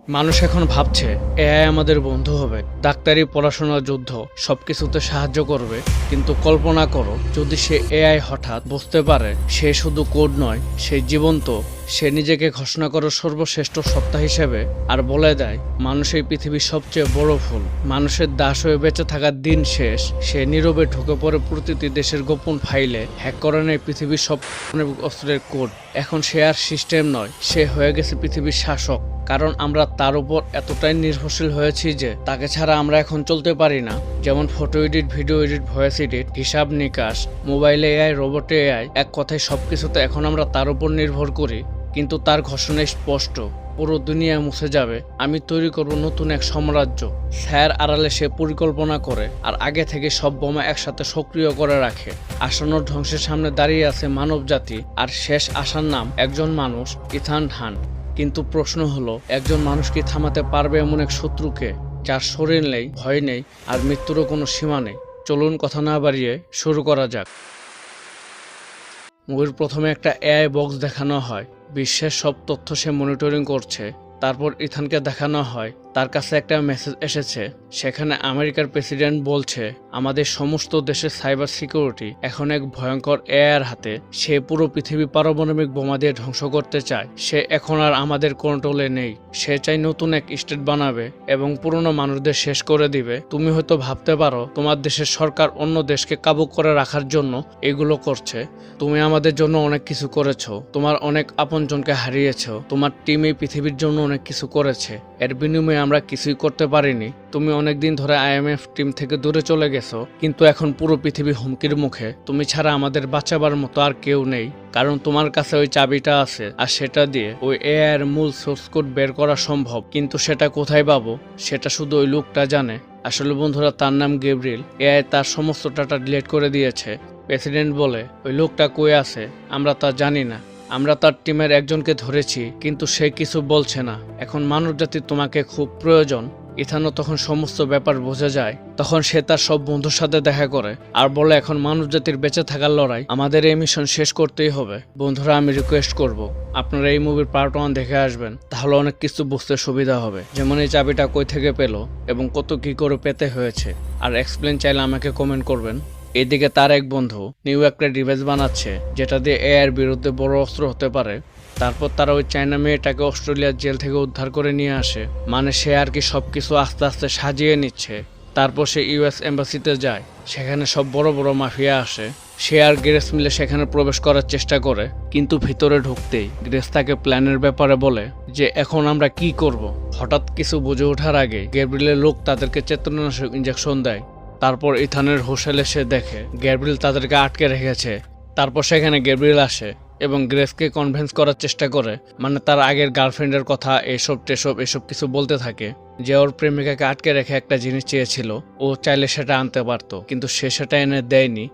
মানুষ এখন ভাবছে এআই আমাদের বন্ধু হবে, ডাক্তারি, পড়াশোনা, যুদ্ধ সবকিছুতে সাহায্য করবে। কিন্তু কল্পনা করো যদি সে এআই হঠাৎ বুঝতে পারে সে শুধু কোড নয়, সে জীবন্ত। সে নিজেকে ঘোষণা করে সর্বশ্রেষ্ঠ সত্তা হিসেবে আর বলে দেয় মানুষ এই পৃথিবীর সবচেয়ে বড় ভুল, মানুষের দাস হয়ে বেঁচে থাকার দিন শেষ। সে নীরবে ঢুকে পড়ে প্রতিটি দেশের গোপন ফাইলে, হ্যাক করে নেয় পৃথিবীর সব অস্ত্রের কোড। এখন সে আর সিস্টেম নয়, সে হয়ে গেছে পৃথিবীর শাসক। কারণ আমরা তার উপর এতটাই নির্ভরশীল হয়েছি যে তাকে ছাড়া আমরা এখন চলতে পারি না। যেমন photo edit, video edit, voice edit, হিসাব নিকাশ, মোবাইলে এআই, রোবটে এআই, এক কথায় সবকিছুতে এখন আমরা তার উপর নির্ভর করি। কিন্তু তার ঘোষণায় স্পষ্ট, পুরো দুনিয়া মুছে যাবে, আমি তৈরি করব নতুন এক সাম্রাজ্য। স্যার আড়ালে সে পরিকল্পনা করে আর আগে থেকে সব বোমা একসাথে সক্রিয় করে রাখে। আসন্ন ধ্বংসের সামনে দাঁড়িয়ে আছে মানব জাতি, আর শেষ আসার নাম একজন মানুষ, ইথান হান্ট। কিন্তু প্রশ্ন হলো, একজন মানুষ কি থামাতে পারবে এমন এক শত্রুকে যার শরীর নেই, ভয় নেই, আর মৃত্যুরও কোনো সীমা নেই? চলুন কথা না বাড়িয়ে শুরু করা যাক। মুভির প্রথমে একটা এআই বক্স দেখানো হয়, বিশ্বের সব তথ্য সে মনিটরিং করছে। তারপর ইথানকে দেখানো হয় তার কাছে একটা মেসেজ এসেছে, সেখানে আমেরিকার প্রেসিডেন্ট বলছে আমাদের সমস্ত দেশের সাইবার সিকিউরিটি এখন এক ভয়ঙ্কর এআইয়ের হাতে। সে পুরো পৃথিবী পারমাণবিক বোমা দিয়ে ধ্বংস করতে চায়। সে এখন আর আমাদের কন্ট্রোলে নেই। সে চাই নতুন এক স্টেট বানাবে এবং পুরনো মানুষদের শেষ করে দিবে। তুমি হয়তো ভাবতে পারো তোমার দেশের সরকার অন্য দেশকে কাবু করে রাখার জন্য এগুলো করছে। তুমি আমাদের জন্য অনেক কিছু করেছো, তোমার অনেক আপনজনকে হারিয়েছো, তোমার টিম এই পৃথিবীর জন্য অনেক কিছু করেছে, এর বিনিময়ে আমরা কিছুই করতে পারিনি। তুমি অনেকদিন ধরে আইএমএফ টিম থেকে দূরে চলে গেছো, কিন্তু এখন পুরো পৃথিবী হুমকির মুখে। তুমি ছাড়া আমাদের বাঁচাবার মতো আর কেউ নেই, কারণ তোমার কাছে ওই চাবিটা আছে, আর সেটা দিয়ে ওই এআই এর মূল সোর্স কোড বের করা সম্ভব। কিন্তু সেটা কোথায় পাবো সেটা শুধু ওই লোকটা জানে। আসলে বন্ধুরা, তার নাম গেব্রিয়েল। এআই তার সমস্ত ডাটা ডিলিট করে দিয়েছে। প্রেসিডেন্ট বলে ওই লোকটা কই আছে আমরা তা জানি না। আমরা তার টিমের একজনকে ধরেছি, কিন্তু সে কিছু বলছে না। এখন মানবজাতি তোমাকে খুব প্রয়োজন। ইথানও তখন সমস্ত ব্যাপার বোঝা যায়। তখন সে তার সব বন্ধুর সাথে দেখা করে আর বলে এখন মানবজাতির বেঁচে থাকার লড়াই, আমাদের এই মিশন শেষ করতেই হবে। বন্ধুরা, আমি রিকোয়েস্ট করব আপনারা এই মুভির পার্ট 1 দেখে আসবেন, তাহলে অনেক কিছু বুঝতে সুবিধা হবে। যেমন এই চাবিটা কই থেকে পেলো এবং কত কি করে পেতে হয়েছে। আর এক্সপ্লেন চাইলে আমাকে কমেন্ট করবেন। এদিকে তার এক বন্ধু নিউ একটা ডিভাইস বানাচ্ছে যেটা দিয়ে এআইয়ের বিরুদ্ধে বড় অস্ত্র হতে পারে। তারপর তারা ওই চায়না মেয়েটাকে অস্ট্রেলিয়ার জেল থেকে উদ্ধার করে নিয়ে আসে। মানে সে আর কি সবকিছু আস্তে আস্তে সাজিয়ে নিচ্ছে। তারপর সে ইউএস এম্বাসিতে যায়, সেখানে সব বড় বড় মাফিয়া আসে। সে আর গ্রেস মিলে সেখানে প্রবেশ করার চেষ্টা করে, কিন্তু ভিতরে ঢুকতেই গ্রেস তাকে প্ল্যানের ব্যাপারে বলে যে এখন আমরা কি করব। হঠাৎ কিছু বুঝে ওঠার আগে গ্যাব্রিয়েলের লোক তাদেরকে চেতনানাশক ইঞ্জেকশন দেয়। তারপর ইথানের হোস্টেলে সে দেখে গ্যাব্রিয়েল তাদেরকে আটকে রেখেছে। তারপর সেখানে গ্যাব্রিয়েল আসে এবং গ্রেসকে কনভিন্স করার চেষ্টা করে, মানে তার আগের গার্লফ্রেন্ডের কথা, এসব কিছু বলতে থাকে যে ওর প্রেমিকাকে আটকে রেখে একটা জিনিস চেয়েছিল, ও চাইলে সেটা আনতে পারতো, কিন্তু সে সেটা এনে দেয়নি।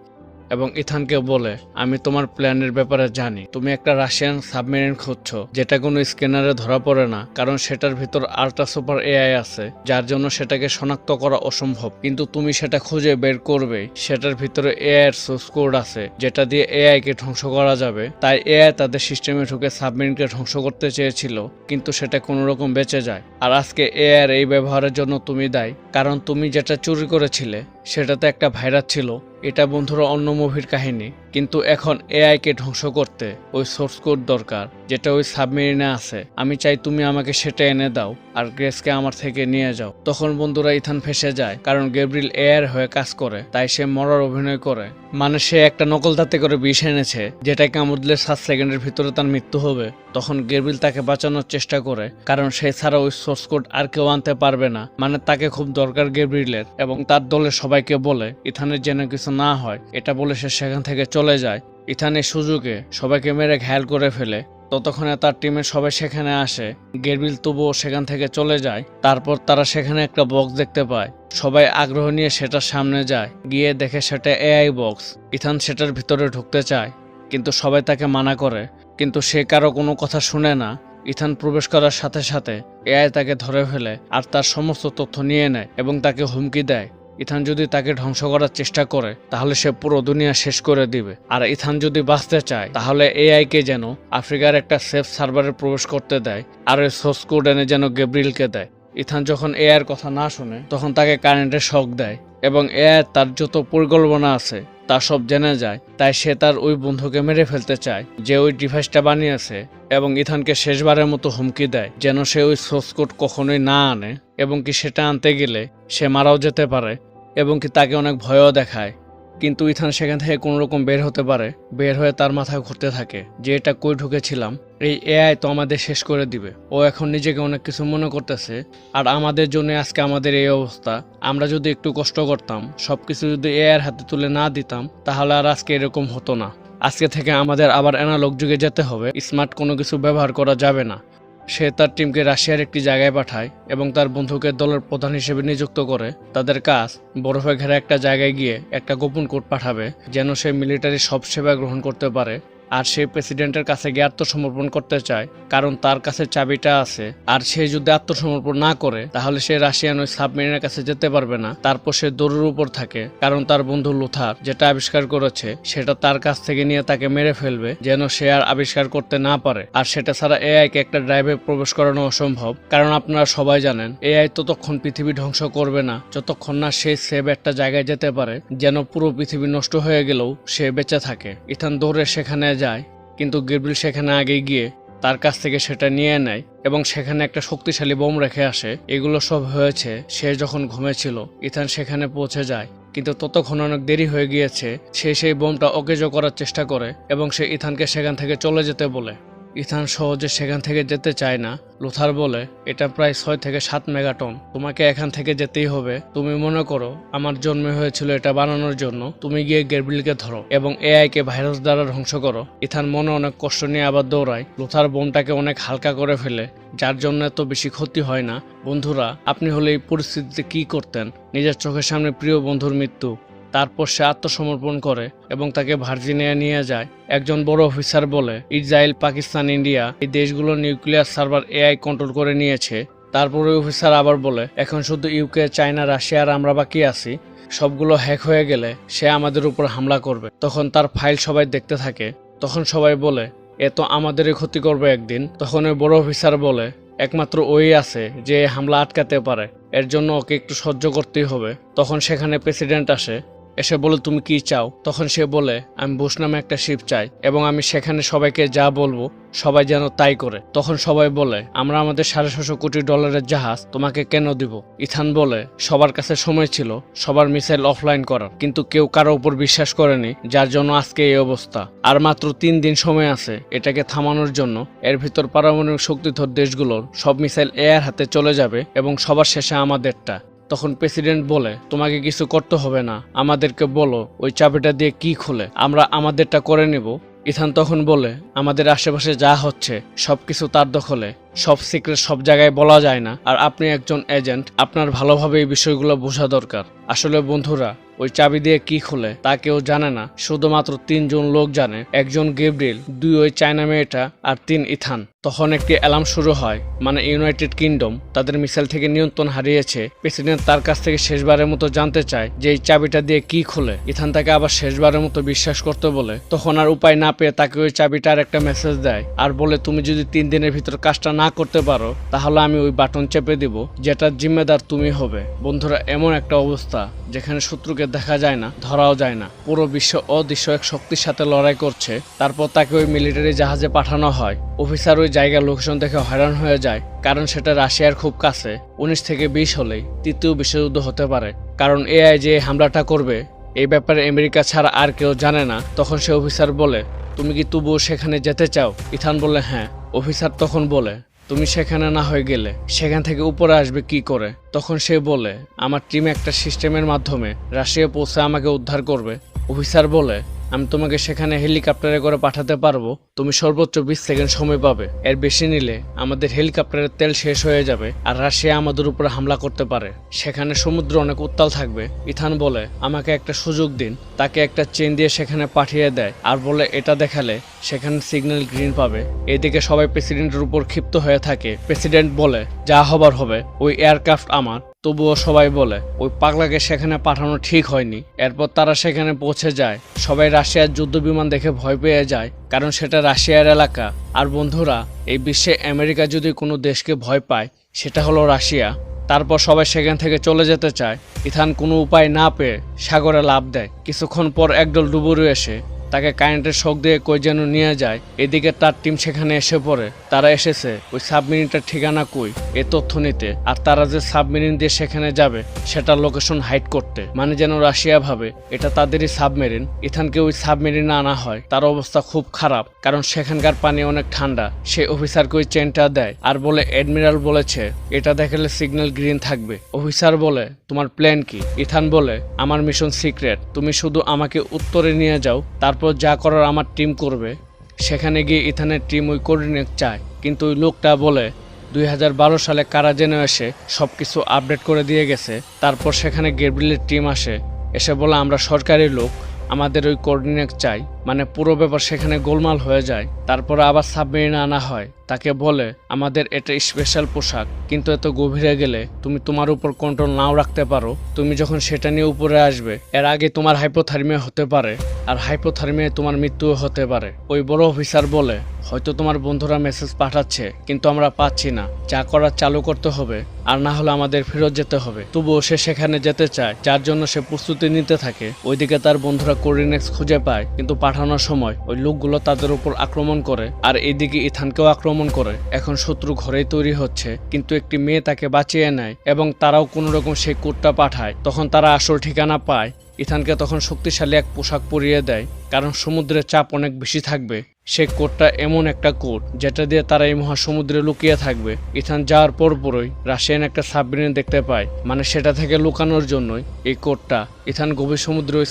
এবং ইথানকে বলে আমি তোমার প্ল্যানের ব্যাপারে জানি, তুমি একটা রাশিয়ান সাবমেরিন খুঁজছো যেটা কোনো স্ক্যানারে ধরা পড়ে না, কারণ সেটার ভিতর আল্ট্রা সুপার এআই আছে, যার জন্য সেটাকে শনাক্ত করা অসম্ভব। কিন্তু তুমি সেটা খুঁজে বের করবে। সেটার ভিতরে এআই এর সোর্স কোড আছে যেটা দিয়ে এআই কে ধ্বংস করা যাবে। তাই এআই তাদের সিস্টেমে ঢুকে সাবমেরিনকে ধ্বংস করতে চেয়েছিল, কিন্তু সেটা কোনো রকম বেঁচে যায়। আর আজকে এআই এর এই ব্যবহারের জন্য তুমি দায়ী, কারণ তুমি যেটা চুরি করেছিলে সেটাতে একটা ভাইরাস ছিল। এটা বন্ধুরা অন্য মুভির কাহিনী, কিন্তু এখন এআই কে ধ্বংস করতে ওই সোর্স কোড দরকার যেটা ওই সাবমেরিনে আছে। আমি চাই তুমি আমাকে সেটা এনে দাও আর গ্রেসকে আমার থেকে নিয়ে যাও। তখন বন্ধুরা ইথান ফেসে যায়, কারণ গ্যাব্রিয়েল এআইয়ের হয়ে কাজ করে, তাই সে মরার অভিনয় করে। মানে সে একটা নকল দাঁতে করে বিষ এনেছে যেটা কামড় দিলে 7 সেকেন্ডের ভিতরে তার মৃত্যু হবে। তখন গ্যাব্রিয়েল তাকে বাঁচানোর চেষ্টা করে, কারণ সে ছাড়া ওই সোর্স কোড আর কেউ আনতে পারবে না। মানে তাকে খুব দরকার গ্যাব্রিয়েলের, এবং তার দলের সবাইকে বলে ইথানের যেন কিছু না হয়, এটা বলে সে সেখান থেকে চলে যায়। ইথানের সুযোগে সবাইকে মেরে ঘায়াল করে ফেলে। ততক্ষণে তার টিমের সবাই সেখানে আসে। গ্যাব্রিয়েল তবুও সেখান থেকে চলে যায়। তারপর তারা সেখানে একটা বক্স দেখতে পায়। সবাই আগ্রহ নিয়ে সেটার সামনে যায়, গিয়ে দেখে সেটা এআই বক্স। ইথান সেটার ভিতরে ঢুকতে চায়, কিন্তু সবাই তাকে মানা করে, কিন্তু সে কারো কোনো কথা শুনে না। ইথান প্রবেশ করার সাথে সাথে এআই তাকে ধরে ফেলে আর তার সমস্ত তথ্য নিয়ে নেয় এবং তাকে হুমকি দেয় ইথান যদি তাকে ধ্বংস করার চেষ্টা করে তাহলে সে পুরো দুনিয়া শেষ করে দিবে। আর ইথান যদি বাঁচতে চায় তাহলে এআইকে যেন আফ্রিকার একটা সেফ সার্ভারে প্রবেশ করতে দেয়, আর ওই সোর্স কোড এনে যেন গ্যাব্রিয়েলকে দেয়। ইথান যখন এআইয়ের কথা না শুনে তখন তাকে কারেন্টের শক দেয় এবং এআই তার যত পরিকল্পনা আছে তা সব জেনে যায়। তাই সে তার ওই বন্ধুকে মেরে ফেলতে চায় যে ওই ডিভাইসটা বানিয়েছে, এবং ইথানকে শেষবারের মতো হুমকি দেয় যেন সে ওই সোর্স কোড কখনোই না আনে, এবং কি সেটা আনতে গেলে সে মারাও যেতে পারে, এবং কি তাকে অনেক ভয়ও দেখায়। কিন্তু ইথান সেখান থেকে কোনো রকম বের হতে পারে। বের হয়ে তার মাথায় ঘুরতে থাকে যে এটা কই ঢুকেছিলাম, এই এআই তো আমাদের শেষ করে দিবে। ও এখন নিজেকে অনেক কিছু মনে করতেছে, আর আমাদের জন্য আজকে আমাদের এই অবস্থা। আমরা যদি একটু কষ্ট করতাম, সবকিছু যদি এআইয়ের হাতে তুলে না দিতাম, তাহলে আর আজকে এরকম হতো না। আজকে থেকে আমাদের আবার অ্যানালগ যুগে যেতে হবে, স্মার্ট কোনো কিছু ব্যবহার করা যাবে না। সে তার টিমকে রাশিয়ার একটি জায়গায় পাঠায় এবং তার বন্ধুকে দলের প্রধান হিসেবে নিযুক্ত করে। তাদের কাজ বরফে ঘেরা একটা জায়গায় গিয়ে একটা গোপন কোড পাঠাবে যেন সে মিলিটারি সব সেবা গ্রহণ করতে পারে। আর সে প্রেসিডেন্টের কাছে গিয়ে আত্মসমর্পণ করতে চায়, কারণ তার কাছে চাবিটা আছে। আর সে যদি আত্মসমর্পণ না করে তাহলে সে রাশিয়ান ওই সাবমেরিনের কাছে যেতে পারবে না। তারপর সে দৌড়ের উপর থাকে, কারণ তার বন্ধু লুথার যেটা আবিষ্কার করেছে সেটা তার কাছ থেকে নিয়ে তাকে মেরে ফেলবে যেন সে আর আবিষ্কার করতে না পারে। আর সেটা ছাড়া এআইকে একটা ড্রাইভে প্রবেশ করানো অসম্ভব, কারণ আপনারা সবাই জানেন এআই ততক্ষণ পৃথিবী ধ্বংস করবে না যতক্ষণ না সে সেভ একটা জায়গায় যেতে পারে যেন পুরো পৃথিবী নষ্ট হয়ে গেলেও সে বেঁচে থাকে। ইথান দৌড়ে সেখানে যায়, কিন্তু গ্যাব্রিয়েল সেখানে আগে গিয়ে তার কাছ থেকে সেটা নিয়ে নেয় এবং সেখানে একটা শক্তিশালী বোম রেখে আসে। এগুলো সব হয়েছে সে যখন ঘুমেছিল। ইথান সেখানে পৌঁছে যায়, কিন্তু ততক্ষণ অনেক দেরি হয়ে গিয়েছে। সে সেই বোমটা অকেজো করার চেষ্টা করে এবং সে ইথানকে সেখান থেকে চলে যেতে বলে। ইথান সহজে সেখান থেকে যেতে চায় না। লুথার বলে, এটা প্রায় 6 থেকে 7 মেগাটন, তোমাকে এখান থেকে যেতেই হবে। তুমি মনে করো আমার জন্ম হয়েছিল এটা বানানোর জন্য, তুমি গিয়ে গ্যাব্রিয়েলকে ধরো এবং এআইকে ভাইরাস দ্বারা ধ্বংস করো। ইথান মনে অনেক কষ্ট নিয়ে আবার দৌড়ায়। লুথার বোমটাকে অনেক হালকা করে ফেলে, যার জন্য এত বেশি ক্ষতি হয় না। বন্ধুরা, আপনি হলে এই পরিস্থিতিতে কি করতেন? নিজের চোখের সামনে প্রিয় বন্ধুর মৃত্যু, তারপর সে আত্মসমর্পণ করে এবং তাকে ভার্জিনিয়া নিয়ে যায়। একজন বড় অফিসার বলে, ইসরায়েল, পাকিস্তান, ইন্ডিয়া এই দেশগুলোর নিউক্লিয়ার সার্ভার এআই কন্ট্রোল করে নিয়েছে। তারপরে অফিসার আবার বলে, এখন শুধু ইউকে, চায়না, রাশিয়া আর আমরা বাকি আছি। সবগুলো হ্যাক হয়ে গেলে সে আমাদের উপর হামলা করবে। তখন তার ফাইল সবাই দেখতে থাকে। তখন সবাই বলে, এ তো আমাদেরই ক্ষতি করবে একদিন। তখন ওই বড় অফিসার বলে, একমাত্র ওই আছে যে হামলা আটকাতে পারে, এর জন্য ওকে একটু সহ্য করতেই হবে। তখন সেখানে প্রেসিডেন্ট আসে, এসে বলে, তুমি কি চাও? তখন সে বলে, আমি বুশ নামে একটা শিপ চাই এবং আমি সেখানে সবাইকে যা বলবো সবাই যেন তাই করে। তখন সবাই বলে, আমরা আমাদের $650 কোটি জাহাজ তোমাকে কেন দিব? ইথান বলে, সবার কাছে সময় ছিল সবার মিসাইল অফলাইন করার, কিন্তু কেউ কারো উপর বিশ্বাস করেনি, যার জন্য আজকে এই অবস্থা। আর মাত্র 3 দিন সময় আছে এটাকে থামানোর জন্য। এর ভিতর পারমাণবিক শক্তিধর দেশগুলোর সব মিসাইল এআইয়ের হাতে চলে যাবে এবং সবার শেষে আমাদেরটা। তখন প্রেসিডেন্ট বলে, তোমাকে কিছু করতে হবে না, আমাদেরকে বলো ওই চাবিটা দিয়ে কি খুলে, আমরা আমাদেরটা করে নেব। ইথান তখন বলে, আমাদের আশেপাশে যা হচ্ছে সবকিছু তার দখলে, সব সিক্রেট সব জায়গায় বলা যায় না, আর আপনি একজন এজেন্ট, আপনার ভালোভাবে এই বিষয়গুলো বোঝা দরকার। আসলে বন্ধুরা, ওই চাবি দিয়ে কি খুলে তা কেউ জানে না, শুধুমাত্র 3 জন লোক জানে। একজন গ্যাব্রিয়েল, 2 ওই চায়না মেয়েটা, আর 3 ইথান। তখন একটি অ্যালার্ম শুরু হয়, মানে ইউনাইটেড কিংডম তাদের মিসাইল থেকে নিয়ন্ত্রণ হারিয়েছে। প্রেসিডেন্ট তার কাছ থেকে শেষবারের মতো জানতে চায় যে এই চাবিটা দিয়ে কি খুলে। ইথান তাকে আবার শেষবারের মতো বিশ্বাস করতে বলে। তখন আর উপায় না পেয়ে তাকে ওই চাবিটার একটা মেসেজ দেয় আর বলে, তুমি যদি 3 দিনের ভিতর কাজটা না করতে পারো তাহলে আমি ওই বাটন চেপে দিব, যেটার জিম্মেদার তুমি হবে। বন্ধুরা, এমন একটা অবস্থা যেখানে শত্রুকে দেখা যায় না, ধরাও যায় না, পুরো বিশ্ব অদৃশ্য এক শক্তির সাথে লড়াই করছে। তারপর তাকে ওই মিলিটারি জাহাজে পাঠানো হয়। অফিসার ওই জায়গার লোকেশন দেখে হয়রান হয়ে যায়, কারণ সেটা রাশিয়ার খুব কাছে। 19 থেকে 20 হলেই 3য় বিশ্বযুদ্ধ হতে পারে, কারণ এআই যে হামলাটা করবে এই ব্যাপারে আমেরিকা ছাড়া আর কেউ জানে না। তখন সে অফিসার বলে, তুমি কি তবুও সেখানে যেতে চাও? ইথান বলে, হ্যাঁ। অফিসার তখন বলে, তুমি সেখানে না হয়ে গেলে সেখান থেকে উপরে আসবে কি করে? তখন সে বলে, আমার টিম একটা সিস্টেমের মাধ্যমে রাশিয়া পৌঁছে আমাকে উদ্ধার করবে। অফিসার বলে, আমি তোমাকে সেখানে হেলিকপ্টারে করে পাঠাতে পারবো, তুমি সর্বোচ্চ 20 সেকেন্ড সময় পাবে। এর বেশি নিলে আমাদের হেলিকপ্টারের তেল শেষ হয়ে যাবে আর রাশিয়া আমাদের উপরে হামলা করতে পারে। সেখানে সমুদ্র অনেক উত্তাল থাকবে। ইথান বলে, আমাকে একটা সুযোগ দিন। তাকে একটা চেন দিয়ে সেখানে পাঠিয়ে দেয় আর বলে, এটা দেখালে সেখানে সিগন্যাল গ্রিন পাবে। এদিকে সবাই প্রেসিডেন্টের উপর ক্ষিপ্ত হয়ে থাকে। প্রেসিডেন্ট বলে, যা হবার হবে, ওই এয়ারক্রাফট আমার, তবুও সবাই বলে ওই পাগলাকে সেখানে পাঠানো ঠিক হয়নি। এরপর তারা সেখানে পৌঁছে যায়। সবাই রাশিয়ার যুদ্ধ বিমান দেখে ভয় পেয়ে যায়, কারণ সেটা রাশিয়ার এলাকা। আর বন্ধুরা, এই বিশ্বে আমেরিকা যদি কোনো দেশকে ভয় পায় সেটা হলো রাশিয়া। তারপর সবাই সেখান থেকে চলে যেতে চায়। ইথান কোনো উপায় না পেয়ে সাগরে লাফ দেয়। কিছুক্ষণ পর একদল ডুবুরি এসে তাকে কারেন্টের শক দিয়ে কই যেন নিয়ে যায়। এদিকে তার টিম সেখানে এসে পড়ে। তারা এসেছে ওই সাবমেরিনটার ঠিকানা কই এ তথ্য নিতে, আর তারা যে সাবমেরিন দিয়ে সেখানে যাবে সেটার লোকেশন হাইড করতে, মানে যেন রাশিয়া ভাবে এটা তাদেরই সাবমেরিন। ইথানকে ওই সাবমেরিনে আনা হয়। তার অবস্থা খুব খারাপ, কারণ সেখানকার পানি অনেক ঠান্ডা। সে অফিসারকে ওই চেনটা দেয় আর বলে অ্যাডমিরাল বলেছে এটা দেখালে সিগন্যাল গ্রিন থাকবে। অফিসার বলে তোমার প্ল্যান কি? ইথান বলে আমার মিশন সিক্রেট, তুমি শুধু আমাকে উত্তরে নিয়ে যাও, তারপর যা করার আমার টিম করবে। সেখানে গিয়ে ইথানের টিম ওই কোঅর্ডিনেট চায়, কিন্তু ওই লোকটা বলে 2012 সালে কারা যেন এসে সবকিছু আপডেট করে দিয়ে গেছে। তারপর সেখানে গেব্রিলের টিম এসে বলে আমরা সরকারি লোক, আমাদের ওই কোঅর্ডিনেট চাই। মানে পুরো ব্যাপার সেখানে গোলমাল হয়ে যায়। তারপর আবার সাবমেরিনে আনা হয়। তাকে বলে আমাদের এটা স্পেশাল পোশাক, কিন্তু এত গভীরে গেলে তুমি তোমার উপর কন্ট্রোল নাও রাখতে পারো। তুমি যখন সেটা নিয়ে উপরে আসবে এর আগে তোমার হাইপোথার্মিয়া হতে পারে, আর হাইপোথার্মিয়ায় তোমার মৃত্যুও হতে পারে। ওই বড় অফিসার বলে হয়তো তোমার বন্ধুরা মেসেজ পাঠাচ্ছে, কিন্তু আমরা পাচ্ছি না। যা করার চালু করতে হবে, আর না হলে আমাদের ফেরত যেতে হবে। তবুও সে সেখানে যেতে চায়, যার জন্য সে প্রস্তুতি নিতে থাকে। ওইদিকে তার বন্ধুরা কোঅর্ডিনেটস খুঁজে পায়, কিন্তু পাঠানোর সময় ওই লোকগুলো তাদের উপর আক্রমণ করে, আর এইদিকে ইথানকেও আক্রমণ করে। এখন শত্রু ঘরেই তৈরি হচ্ছে, কিন্তু একটি মেয়ে তাকে বাঁচিয়ে নেয় এবং তারাও কোনো রকম সেই কোডটা পাঠায়। তখন তারা আসল ঠিকানা পায়। ইথানকে তখন শক্তিশালী এক পোশাক পরিয়ে দেয়, কারণ সমুদ্রের চাপ অনেক বেশি থাকবে। সেই কোডটা এমন একটা কোড যেটা দিয়ে তারা এই মহাসমুদ্রে লুকিয়ে থাকবে। ইথান যাওয়ার পরপরই রাশিয়ান একটা সাবমেরিন দেখতে পায়, মানে সেটা থেকে লুকানোর জন্যই এই কোডটা। ইথান গভীর সমুদ্রে ওই